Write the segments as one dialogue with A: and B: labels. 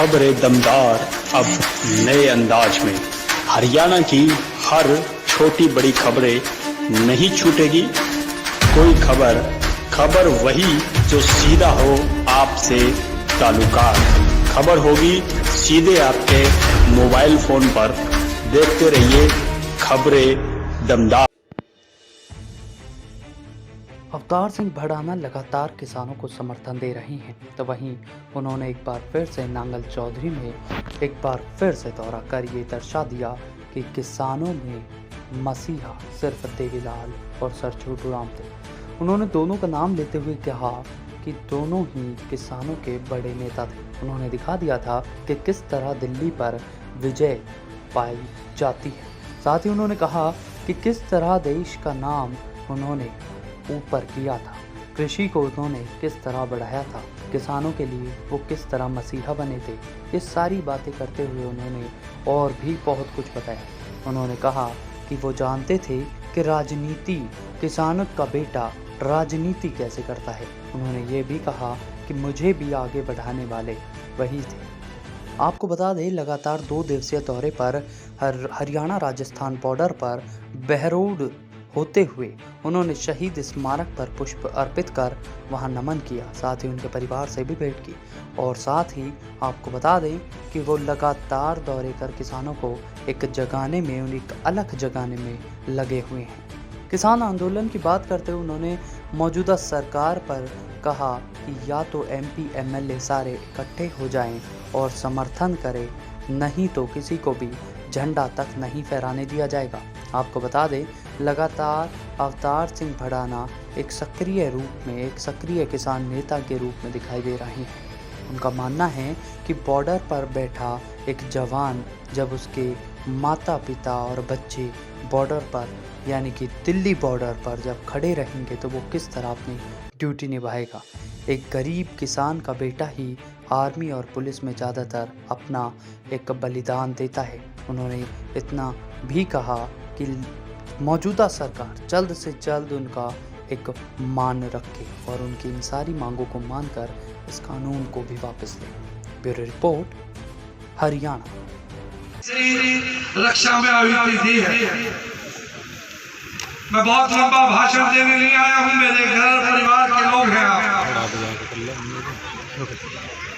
A: खबरें दमदार अब नए अंदाज में। हरियाणा की हर छोटी बड़ी खबरें नहीं छूटेगी कोई खबर वही जो सीधा हो आपसे ताल्लुकात। खबर होगी सीधे आपके मोबाइल फोन पर। देखते रहिए खबरें दमदार।
B: अवतार सिंह भड़ाना लगातार किसानों को समर्थन दे रही हैं, तो वहीं उन्होंने एक बार फिर से नांगल चौधरी में एक बार फिर से दौरा कर ये दर्शा दिया कि किसानों में मसीहा सिर्फ देवीलाल और सर छोटू राम थे। उन्होंने दोनों का नाम लेते हुए कहा कि दोनों ही किसानों के बड़े नेता थे। उन्होंने दिखा दिया था कि किस तरह दिल्ली पर विजय पाई जाती है। साथ ही उन्होंने कहा कि किस तरह देश का नाम उन्होंने ऊपर किया था, कृषि को उन्होंने किस तरह बढ़ाया था, किसानों के लिए वो किस तरह मसीहा बने थे। ये सारी बातें करते हुए उन्होंने और भी बहुत कुछ बताया। उन्होंने कहा कि वो जानते थे कि राजनीति, किसानों का बेटा राजनीति कैसे करता है। उन्होंने ये भी कहा कि मुझे भी आगे बढ़ाने वाले वही थे। आपको बता दें, लगातार 2 दिवसीय दौरे पर हरियाणा राजस्थान बॉर्डर पर बहरोड होते हुए उन्होंने शहीद स्मारक पर पुष्प अर्पित कर वहां नमन किया। साथ ही उनके परिवार से भी भेंट की और साथ ही आपको बता दें कि वो लगातार दौरे कर किसानों को एक जगाने में, एक अलग जगाने में लगे हुए हैं। किसान आंदोलन की बात करते हुए उन्होंने मौजूदा सरकार पर कहा कि या तो MP MLA सारे इकट्ठे हो जाएं और समर्थन करें, नहीं तो किसी को भी झंडा तक नहीं फहराने दिया जाएगा। आपको बता दें, लगातार अवतार सिंह भड़ाना एक सक्रिय रूप में, एक सक्रिय किसान नेता के रूप में दिखाई दे रहे हैं। उनका मानना है कि बॉर्डर पर बैठा एक जवान जब उसके माता पिता और बच्चे बॉर्डर पर, यानी कि दिल्ली बॉर्डर पर जब खड़े रहेंगे तो वो किस तरह अपनी ड्यूटी निभाएगा। एक गरीब किसान का बेटा ही आर्मी और पुलिस में ज़्यादातर अपना एक बलिदान देता है। उन्होंने इतना भी कहा कि मौजूदा सरकार जल्द से जल्द उनका एक मान रखे और उनकी इन सारी मांगों को मानकर इस कानून को भी वापस ले। Bureau report, Haryana.
C: रक्षा में आहुति दी है। मैं बहुत लंबा भाषण देने नहीं आया हूँ, मेरे घर परिवार के लोग हैं आप।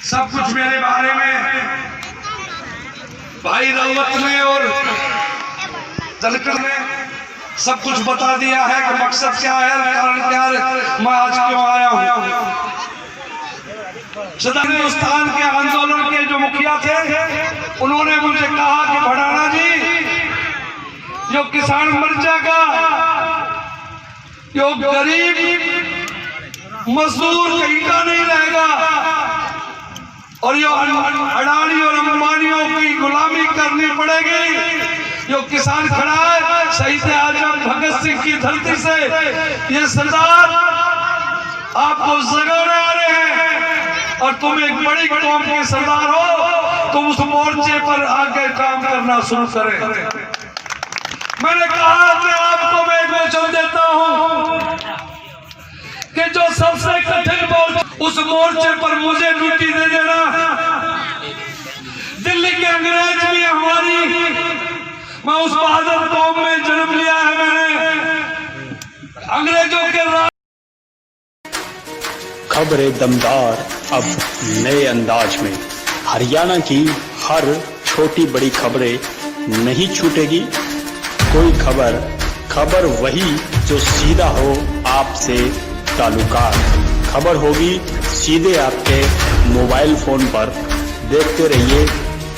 C: सब कुछ मेरे बारे में भाई रावत ने और दलकर ने सब कुछ बता दिया है कि मकसद क्या है, कारण क्या है, मैं आज क्यों आया हूँ। सदा हिंदुस्तान के आंदोलन के जो मुखिया थे उन्होंने मुझे कहा कि भड़ाना जी, जो किसान मोर्चा का जो गरीब मजदूर कहीं का नहीं रहेगा और ये अडानी और अंबानियों की गुलामी करनी पड़ेगी। जो किसान खड़ा है, शहीद आजम भगत सिंह की धरती से ये सरदार आपको जगाने आ रहे हैं और तुम एक बड़ी कौम के सरदार हो, तुम उस मोर्चे पर आके काम करना शुरू करें। मैंने कहा कि आपको मैं एक वचन देता हूं कि जो सबसे कठिन मोर्चा, उस मोर्चे पर मुझे ड्यूटी दे देना। दिल्ली के अंग्रेज भी हमारी, मैं उस बहादुर कौम में जन्म लिया है। मैंने अंग्रेजों के
A: खबरें दमदार अब नए अंदाज में। हरियाणा की हर छोटी बड़ी खबरें नहीं छूटेगी कोई खबर वही जो सीधा हो आपसे ताल्लुकात। खबर होगी सीधे आपके मोबाइल फोन पर। देखते रहिए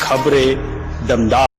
A: खबरें दमदार।